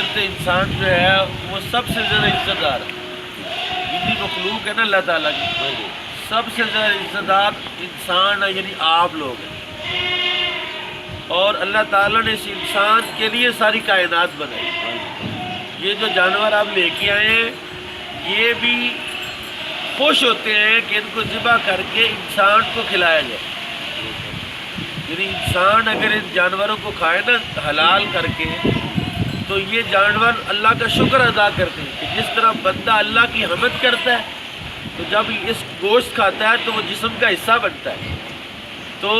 حضرت انسان جو ہے وہ سب سے زیادہ عزت دار جتنی مخلوق ہے نا اللہ تعالیٰ کی، سب سے زیادہ عزت دار انسان ہے، یعنی آپ لوگ ہیں۔ اور اللہ تعالیٰ نے اس انسان کے لیے ساری کائنات بنائی۔ یہ جو جانور آپ لے کے آئے ہیں یہ بھی خوش ہوتے ہیں کہ ان کو ذبح کر کے انسان کو کھلایا جائے، یعنی انسان اگر ان جانوروں کو کھائے نا حلال کر کے تو یہ جانور اللہ کا شکر ادا کرتے ہیں کہ جس طرح بندہ اللہ کی حمد کرتا ہے تو جب اس گوشت کھاتا ہے تو وہ جسم کا حصہ بنتا ہے، تو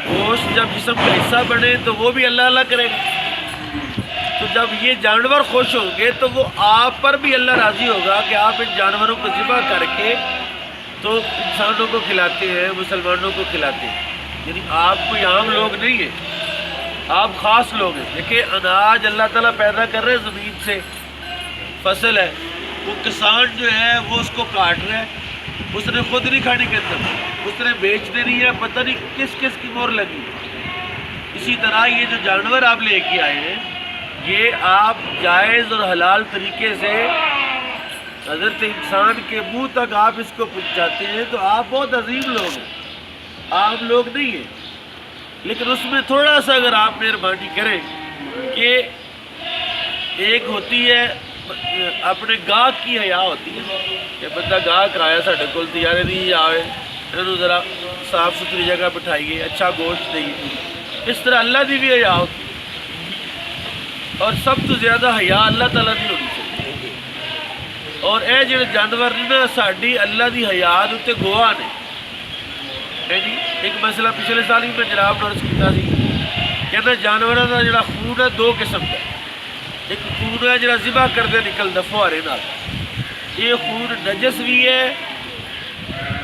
گوشت جب جسم کا حصہ بنے تو وہ بھی اللہ اللہ کرے گا۔ تو جب یہ جانور خوش ہوں گے تو وہ آپ پر بھی اللہ راضی ہوگا کہ آپ ان جانوروں کو ذبح کر کے تو انسانوں کو کھلاتے ہیں، مسلمانوں کو کھلاتے ہیں، یعنی آپ کوئی عام لوگ نہیں ہیں، آپ خاص لوگ ہیں۔ دیکھیں اناج اللہ تعالیٰ پیدا کر رہے ہیں زمین سے، فصل ہے، وہ کسان جو ہے وہ اس کو کاٹ رہا ہے، اس نے خود نہیں کھانے کے اندر، اس نے بیچ دینی ہے، پتہ نہیں کس کس کی مور لگی۔ اسی طرح یہ جو جانور آپ لے کے آئے ہیں یہ آپ جائز اور حلال طریقے سے حضرت انسان کے منہ تک آپ اس کو پہنچاتے ہیں، تو آپ بہت عظیم لوگ ہیں، عام لوگ نہیں ہیں۔ لیکن اس میں تھوڑا سا اگر آپ مہربانی کریں کہ ایک ہوتی ہے اپنے گاہک کی حیا ہوتی ہے کہ بندہ گاہک آیا ساڈے کول تے یار نہیں آئے انہوں ذرا صاف ستھری جگہ بٹھائیے، اچھا گوشت دئیے، اس طرح اللہ دی بھی حیا ہوتی ہے۔ اور سب تو زیادہ حیا اللہ تعالیٰ دی ہونی چاہیے، اور اے جڑے جانور نے نا ساڈی اللہ دی حیا دے تے گواہ نے۔ جی ایک مسئلہ پچھلے سال ہی میں جناب نے عرض کیتا سی کہ نا جانوراں دا جڑا خون ہے دو قسم دا، ایک خون ہے جڑا ذبح کردے نکلدا فوارے نال، یہ خون نجس بھی ہے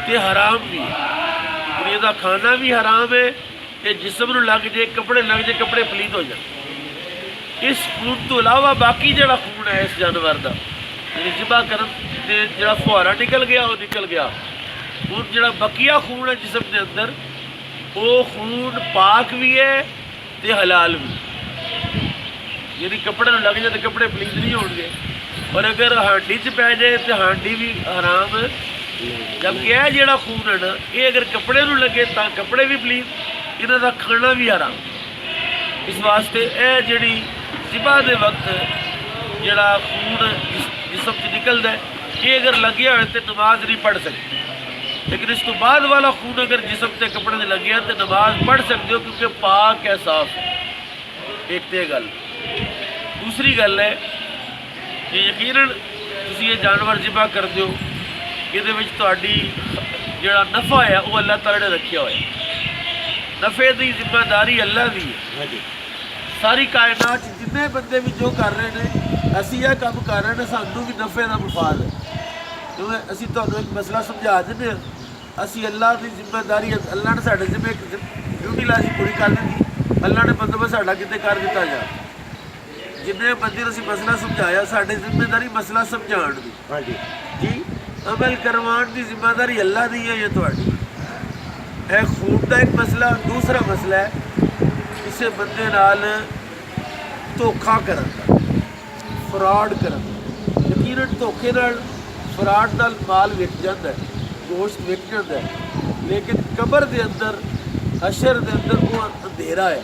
تے حرام بھی ہے، یہ دا کھانا بھی حرام ہے، یہ جسم نو لگ جائے، کپڑے لگ جائے، کپڑے پلیت ہو جائے۔ اس خون تو علاوہ باقی جڑا خون ہے اس جانور دا یعنی ذبح کرن تے جڑا فوارا نکل گیا وہ نکل گیا، خون جڑا بقیہ خون ہے جسم دے اندر وہ خون پاک بھی ہے تے حلال بھی، یعنی کپڑے نو لگ جائے تو کپڑے پلیت نہیں ہون گے، اور اگر ہانڈی چ پی جائے تو ہانڈی بھی حرام ہے۔ جبکہ یہ جڑا خون ہے نا یہ اگر کپڑے نو لگے تو کپڑے بھی پلیت، انہاں دا کھانا بھی حرام۔ اس واسطے اے جڑی ذبح دے وقت جڑا خون جسم سے نکلدا ہے یہ اگر لگیا ہوئے تو نماز نہیں پڑھ سکتے، لیکن اس تو بعد والا خون اگر جسم سے کپڑے سے لگیا تو نماز پڑھ سکتے ہو کیونکہ پاک ہے، صاف ہے۔ ایک تو یہ گل۔ دوسری گل ہے کہ یقیناً تسی یہ جانور ذبح کر دیو یہ تہاڈی جڑا نفع ہے وہ اللہ تعالیٰ نے رکھیا ہوا ہے، نفع دی ذمہ داری اللہ دی ہے۔ ساری کائنات جتنے بندے بھی جو کر رہے ہیں اسی یہ کام کر رہے ہیں، سانوں بھی نفع کا مفاد ہے، کیونکہ اسی تمہیں ایک مسئلہ سمجھا دینے ہیں، اسی اللہ کی ذمہ داری اللہ نے ساڈے ذمہ ایک ڈیوٹی لائی پوری کر دی، اللہ نے بندوبست ساڈا کتے کر دیتا جا، جنہیں بندے اسی مسئلہ سمجھایا ساڈے ذمہ داری مسئلہ سمجھان دی، جی عمل کروان دی ذمہ داری اللہ دی ہے، یہ تہاڈی اے خون دا ایک مسئلہ۔ دوسرا مسئلہ ہے کسی بندے نال دھوکھا کرن دا، فراڈ کرن دا، یقیناً دھوکھے نال فراڈ نال مال وک جاندا ہے، گوشت وک جاندا ہے، لیکن قبر دے اندر حشر دے اندر وہ اندھیرا ہے،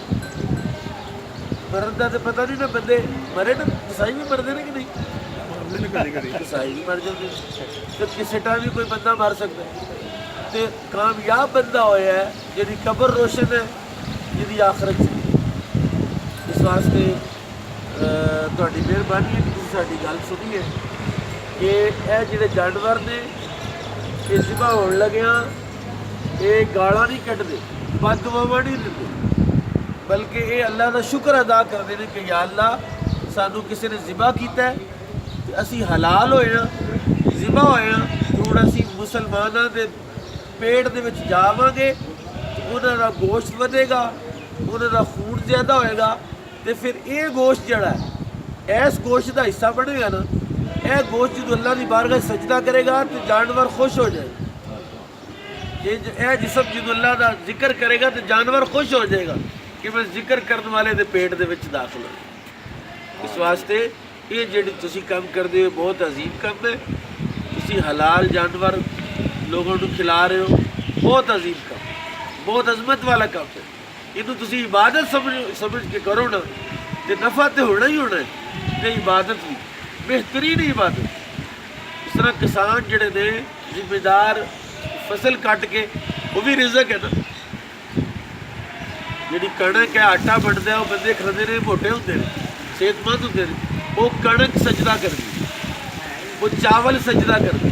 مرن دا تو پتہ نہیں نا، بندے مرے نا کسائی بھی مردے نے کہ نہیں، کسائی بھی مر جاتے تو کسی ٹائم بھی کوئی بندہ مر سکتا ہے، تو کامیاب بندہ ہوا ہے جی قبر روشن ہے جی آخرت سے۔ اس واسطے تہاڈی مہربانی ہے کہ تسی ساڈی گل سنی ہے کہ یہ جڑے جانور نے یہ ذبح ہون لگیاں یہ گالاں نہیں کڈدے، بد دعاواں نہیں دیندے، بلکہ یہ اللہ کا شکر ادا کرتے ہیں کہ یا اللہ سانوں کسی نے ذبح کیتا ہے تے اسی حلال ہوئے ہاں، ذبح ہوئے ہاں، ہوں اسی مسلمانوں دے پیٹ دے وچ جاواں گے، انہاں دا گوشت ودے گا، انہاں دا خون زیادہ ہوئے گا، تو پھر یہ گوشت جڑا ہے اس گوشت دا حصہ بنے گا نا، یہ گوشت جدو اللہ کی بارگاہ سجدہ کرے گا تو جانور خوش ہو جائے گا، یہ جسم جدو اللہ دا ذکر کرے گا تو جانور خوش ہو جائے گا کہ میں ذکر کرنے والے دے پیٹ دے وچ داخل ہوں۔ اس واسطے ਇਹ ਜਿਹੜੀ ਤੁਸੀਂ ਕੰਮ ਕਰਦੇ ਹੋ ਬਹੁਤ ਅਜ਼ੀਮ ਕੰਮ ਹੈ। ਤੁਸੀਂ ਹਲਾਲ ਜਾਨਵਰ ਲੋਕਾਂ ਨੂੰ ਖਿਲਾ ਰਹੇ ਹੋ, ਬਹੁਤ ਅਜ਼ੀਮ ਕੰਮ, ਬਹੁਤ ਅਜ਼ਮਤ ਵਾਲਾ ਕੰਮ ਹੈ। ਇਹਨੂੰ ਤੁਸੀਂ ਇਬਾਦਤ ਸਮਝ ਕੇ ਕਰੋ ਨਾ, ਤੇ ਨਫਾ ਤੇ ਹੋਣਾ ਹੀ ਹੋਣਾ ਹੈ, ਤੇ ਇਬਾਦਤ ਵੀ ਬਿਹਤਰੀਨ ਇਬਾਦਤ। ਇਸ ਤਰ੍ਹਾਂ ਕਿਸਾਨ ਜਿਹੜੇ ਨੇ ਜ਼ਿੰਮੇਦਾਰ ਫਸਲ ਕੱਟ ਕੇ, ਉਹ ਵੀ ਰਿਜ਼ਕ ਹੈ ਨਾ। ਜਿਹੜੀ ਕਣਕ ਹੈ, ਆਟਾ ਬਣਦਾ, ਉਹ ਬੰਦੇ ਖਾਂਦੇ ਨੇ, ਮੋਟੇ ਹੁੰਦੇ ਨੇ, ਸਿਹਤਮੰਦ ਹੁੰਦੇ ਨੇ। ਉਹ ਕਣਕ ਸਜਦਾ ਕਰਦੀ, ਉਹ ਚਾਵਲ ਸਜਦਾ ਕਰਦੀ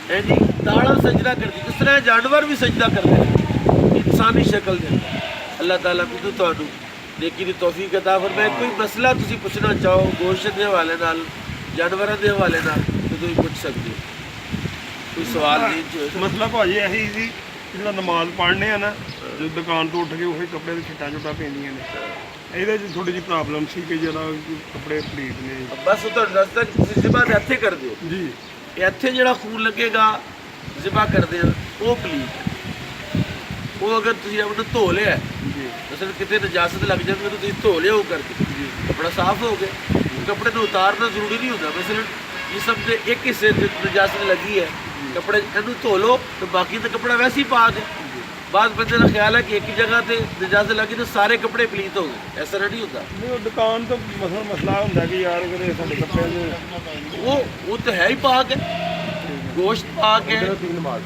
ਹੈ ਜੀ, ਦਾਲਾਂ ਸਜਦਾ ਕਰਦੀ। ਜਿਸ ਤਰ੍ਹਾਂ ਜਾਨਵਰ ਵੀ ਸਜਦਾ ਕਰਦੇ ਨੇ ਇਨਸਾਨੀ ਸ਼ਕਲ ਦੇ ਅੰਦਰ। ਅੱਲਾਹ ਤਾਲਾ ਮੈਨੂੰ ਤੁਹਾਨੂੰ ਨੇਕੀ ਦੀ ਤੌਫੀਕ ਅਤਾ ਫਰਮਾਏ। ਕੋਈ ਮਸਲਾ ਤੁਸੀਂ ਪੁੱਛਣਾ ਚਾਹੋ ਗੋਸ਼ਤ ਦੇ ਹਵਾਲੇ ਨਾਲ, ਜਾਨਵਰਾਂ ਦੇ ਹਵਾਲੇ ਨਾਲ, ਤਾਂ ਤੁਸੀਂ ਪੁੱਛ ਸਕਦੇ ਹੋ। ਕੋਈ ਸਵਾਲ ਨਹੀਂ ਮਸਲਾ ਭਾਜੀ ਇਹੀ ਸੀ, ਜਿਹੜਾ ਨਮਾਜ਼ ਪੜ੍ਹਨੇ ਆ ਨਾ, ਜਦੋਂ ਦੁਕਾਨ ਤੋਂ ਉੱਠ ਕੇ ਉਹੀ ਕੱਪੜੇ ਦੇ ਛਿੱਟਾਂ ਛੁੱਟਾਂ ਪੈਂਦੀਆਂ ਨੇ, ਇਹਦੇ 'ਚ ਥੋੜੀ ਜਿਹੀ ਪ੍ਰੋਬਲਮ ਸੀ ਕਿ ਜਿਹੜਾ ਕੱਪੜੇ ਪਲੀਟ ਨੇ। ਬਸ ਉਹ ਤੁਹਾਨੂੰ ਦੱਸਦਾ ਕਿ ਤੁਸੀਂ ਜ਼ਿਬਾ ਇੱਥੇ ਕਰਦੇ ਹੋ ਜੀ, ਇੱਥੇ ਜਿਹੜਾ ਖੂਨ ਲੱਗੇਗਾ ਜ਼ਿਬਾ ਕਰਦੇ ਆ, ਉਹ ਪਲੀਟ। ਉਹ ਅਗਰ ਤੁਸੀਂ ਆਪਣਾ ਧੋ ਲਿਆ ਜੀ, ਅਸਲ ਕਿਤੇ ਨਜਾਸਤ ਲੱਗ ਜਾਂਦੀ ਹੈ, ਤੁਸੀਂ ਧੋ ਲਿਆ ਉਹ ਕਰਕੇ ਜੀ, ਕੱਪੜਾ ਸਾਫ਼ ਹੋ ਗਿਆ। ਕੱਪੜੇ ਨੂੰ ਉਤਾਰਨਾ ਜ਼ਰੂਰੀ ਨਹੀਂ ਹੁੰਦਾ। ਮਸਲਨ ਜਿਸਮ ਦੇ ਇੱਕ ਹਿੱਸੇ 'ਚ ਨਜਾਸਤ ਲੱਗੀ ਹੈ, ਕੱਪੜੇ ਇਹਨੂੰ ਧੋ ਲਓ, ਤੇ ਬਾਕੀ ਦਾ ਕੱਪੜਾ ਵੈਸੇ ਹੀ ਪਾ ਕੇ। ਬਾਅਦ ਬੰਦੇ ਦਾ ਖਿਆਲ ਹੈ ਕਿ ਇੱਕ ਜਗ੍ਹਾ ਤੇ ਨਜਾਸਤ ਲੱਗੀ ਤਾਂ ਸਾਰੇ ਕੱਪੜੇ ਪਲੀਤ ਹੋ ਗਏ, ਐਸਾ ਨਹੀਂ ਹੁੰਦਾ। ਨਹੀਂ ਉਹ ਦੁਕਾਨ ਤੋਂ ਮਸਲਾ ਹੁੰਦਾ ਕਿ ਯਾਰ ਕਿਤੇ ਸਾਡੇ ਕੱਪੜੇ ਦੇ ਉਹ ਤਾਂ ਹੈ ਹੀ ਪਾ ਕੇ, ਗੋਸ਼ਤ ਪਾ ਕੇ,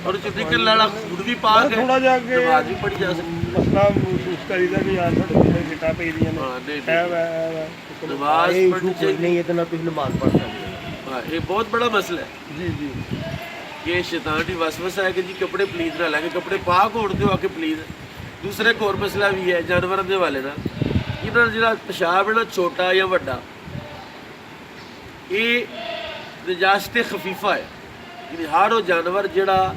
ਔਰ ਚ ਨਿਕਲਣ ਵਾਲਾ ਖੂਨ ਵੀ ਪਾ ਕੇ ਥੋੜਾ ਜਿਹਾ ਅੱਗੇ ਨਮਾਜ਼ ਵੀ ਪੜ੍ਹੀ ਜਾ ਸਕਦੀ। ਮਸਲਾ ਮਹਿਸੂਸ ਕਰੀਦਾ ਕਿ ਯਾਰ ਸਾਡੇ ਕੱਪੜੇ ਛਿੱਟਾਂ ਪਈਆਂ ਨੇ। ਹਾਂ, ਨਹੀਂ, ਇਹ ਵਾ ਨਮਾਜ਼ ਪੜ੍ਹਨੀ ਚਾਹੀਦੀ ਨਹੀਂ, ਇਹਦੇ ਨਾਲ ਤੁਸੀਂ ਨਮਾਜ਼ ਪੜ੍ਹ ਸਕਦੇ ਹੋ। ਹਾਂ, ਇਹ ਬਹੁਤ ਬੜਾ ਮਸਲਾ ਹੈ। ਜੀ ਜੀ, ਕਿ ਸ਼ੈਤਾਨ ਦੀ ਵਸਵਸਾ ਹੈ ਕਿ ਜੀ ਕੱਪੜੇ ਪਲੀਤ ਨਾ ਲੱਗੇ, ਕੱਪੜੇ ਪਾਕ ਹੋਣ ਦਿਓ ਆ ਕੇ ਪਲੀਤ। ਦੂਸਰਾ ਇੱਕ ਹੋਰ ਮਸਲਾ ਵੀ ਹੈ ਜਾਨਵਰਾਂ ਦੇ ਹਵਾਲੇ ਨਾਲ। ਇਹਨਾਂ ਦਾ ਜਿਹੜਾ ਪਿਸ਼ਾਬ ਹੈ ਨਾ, ਛੋਟਾ ਜਾਂ ਵੱਡਾ, ਇਹ ਨਜਾਸਤ ਖਫੀਫਾ ਹੈ। ਯਾਨੀ ਹਰ ਉਹ ਜਾਨਵਰ ਜਿਹੜਾ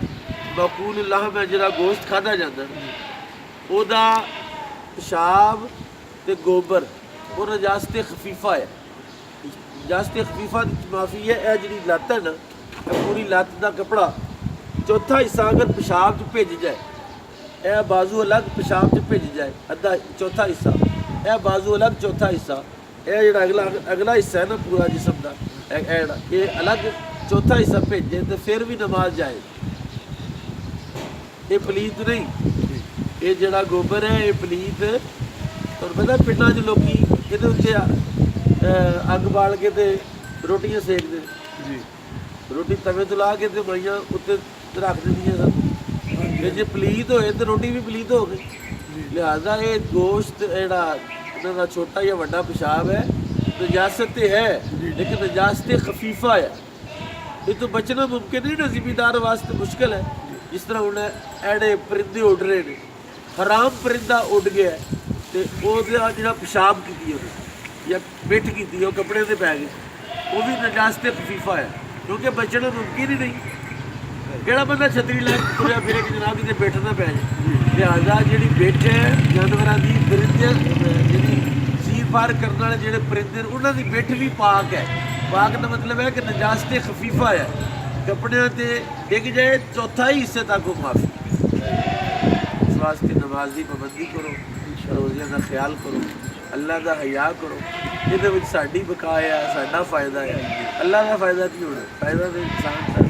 ਮਕੂਲ ਲਾਹਮ ਹੈ, ਜਿਹੜਾ ਗੋਸ਼ਤ ਖਾਧਾ ਜਾਂਦਾ, ਉਹਦਾ ਪਿਸ਼ਾਬ ਤੇ ਗੋਬਰ ਉਹ ਨਜਾਸਤ ਖਫੀਫਾ ਹੈ। ਨਜਾਸਤ ਖਫੀਫਾ ਦੀ ਮਾਫੀ ਹੈ, ਇਹ ਜਿਹੜੀ ਲੱਤ ਹੈ ਨਾ, ਪੂਰੀ ਲੱਤ ਦਾ ਕੱਪੜਾ ਚੌਥਾ ਹਿੱਸਾ ਅਗਰ ਪਿਸ਼ਾਬ 'ਚ ਭਿੱਜ ਜਾਏ, ਇਹ ਬਾਜ਼ੂ ਅਲੱਗ ਪਿਸ਼ਾਬ 'ਚ ਭਿੱਜ ਜਾਏ, ਅੱਧਾ ਚੌਥਾ ਹਿੱਸਾ, ਇਹ ਬਾਜ਼ੂ ਅਲੱਗ ਚੌਥਾ ਹਿੱਸਾ, ਇਹ ਜਿਹੜਾ ਅਗਲਾ ਹਿੱਸਾ ਹੈ ਨਾ ਪੂਰਾ ਜਿਸਮ ਦਾ, ਇਹ ਅਲੱਗ ਚੌਥਾ ਹਿੱਸਾ ਭੇਜੇ ਤੇ ਫਿਰ ਵੀ ਨਮਾਜ਼ ਜਾਏ। ਇਹ ਪਲੀਤ ਨਹੀਂ, ਇਹ ਜਿਹੜਾ ਗੋਬਰ ਹੈ ਇਹ ਪਲੀਤ। ਤੁਹਾਨੂੰ ਪਤਾ ਪਿੰਡਾਂ 'ਚ ਲੋਕੀ ਇਹਦੇ ਉੱਤੇ ਅੱਗ ਬਾਲ ਕੇ ਤੇ ਰੋਟੀਆਂ ਸੇਕਦੇ ਜੀ, ਰੋਟੀ ਤਵੇ ਤੋਂ ਲਾ ਕੇ ਤੇ ਮਾਈਆਂ ਉੱਤੇ ਰੱਖ ਦਿੰਦੀਆਂ ਸਨ। ਤੇ ਜੇ ਪਲੀਤ ਹੋਏ ਤੇ ਰੋਟੀ ਵੀ ਪਲੀਤ ਹੋ ਗਈ। ਲਿਹਾਜ਼ਾ ਇਹ ਗੋਸ਼ਤ ਜਿਹੜਾ ਇਹਨਾਂ ਦਾ ਛੋਟਾ ਜਾਂ ਵੱਡਾ ਪਿਸ਼ਾਬ ਹੈ, ਨਜਾਸਤ ਤੇ ਹੈ ਲੇਕਿਨ ਨਜਾਸਤ ਖਫੀਫਾ ਹੈ। ਇਹ ਤੋਂ ਬਚਣਾ ਮੁਮਕਿਨ ਨਹੀਂ ਨਾ, ਜ਼ਿਮੀਦਾਰ ਵਾਸਤੇ ਮੁਸ਼ਕਿਲ ਹੈ। ਜਿਸ ਤਰ੍ਹਾਂ ਹੁਣ ਐੜੇ ਪਰਿੰਦੇ ਉੱਡ ਰਹੇ ਨੇ, ਹਰਾਮ ਪਰਿੰਦਾ ਉੱਡ ਗਿਆ ਤੇ ਉਹਦਾ ਜਿਹੜਾ ਪਿਸ਼ਾਬ ਕੀਤੀ ਉਹਨੇ ਜਾਂ ਪਿੱਠ ਕੀਤੀ ਉਹ ਕੱਪੜੇ 'ਤੇ ਪੈ ਗਈ, ਉਹ ਵੀ ਨਜਾਸਤ ਖਫੀਫਾ ਹੈ, ਕਿਉਂਕਿ ਬਚਣਾ ਮੁਮਕਿਨ ਹੀ ਨਹੀਂ। ਕਿਹੜਾ ਬੰਦਾ ਛਤਰੀ ਲੈ ਕੇ ਤੁਰਿਆ ਫਿਰੇ ਕਿ ਜਨਾਬ ਕਿਤੇ ਬੈਠ ਨਾ ਪੈ ਜਾਏ। ਲਿਹਾਜ਼ਾ ਜਿਹੜੀ ਬੈਠ ਹੈ ਜਾਨਵਰਾਂ ਦੀ, ਪਰਿੰਦੇ ਜਿਹੜੀ ਸੀਰ ਪਾਰ ਕਰਨ ਵਾਲੇ ਜਿਹੜੇ ਪਰਿੰਦੇ ਨੇ, ਉਹਨਾਂ ਦੀ ਬਿੱਠ ਵੀ ਪਾਕ ਹੈ। ਪਾਕ ਦਾ ਮਤਲਬ ਹੈ ਕਿ ਨਜਾਸਤ ਖਫੀਫਾ ਹੈ, ਕੱਪੜਿਆਂ 'ਤੇ ਡਿੱਗ ਜਾਏ ਚੌਥਾ ਹੀ ਹਿੱਸੇ ਤੱਕ ਉਹ ਮਾਫੀ। ਇਸ ਵਾਸਤੇ ਨਮਾਜ਼ ਦੀ ਪਾਬੰਦੀ ਕਰੋ, ਰੋਜ਼ਿਆਂ ਦਾ ਖਿਆਲ ਕਰੋ, ਅੱਲਾ ਦਾ ਹਯਾ ਕਰੋ। ਇਹਦੇ ਵਿੱਚ ਸਾਡੀ ਬਕਾ ਹੈ, ਸਾਡਾ ਫਾਇਦਾ ਹੈ। ਅੱਲਾ ਦਾ ਫਾਇਦਾ ਕੀ ਹੋਣਾ, ਫਾਇਦਾ ਤਾਂ ਇਨਸਾਨ ਦਾ।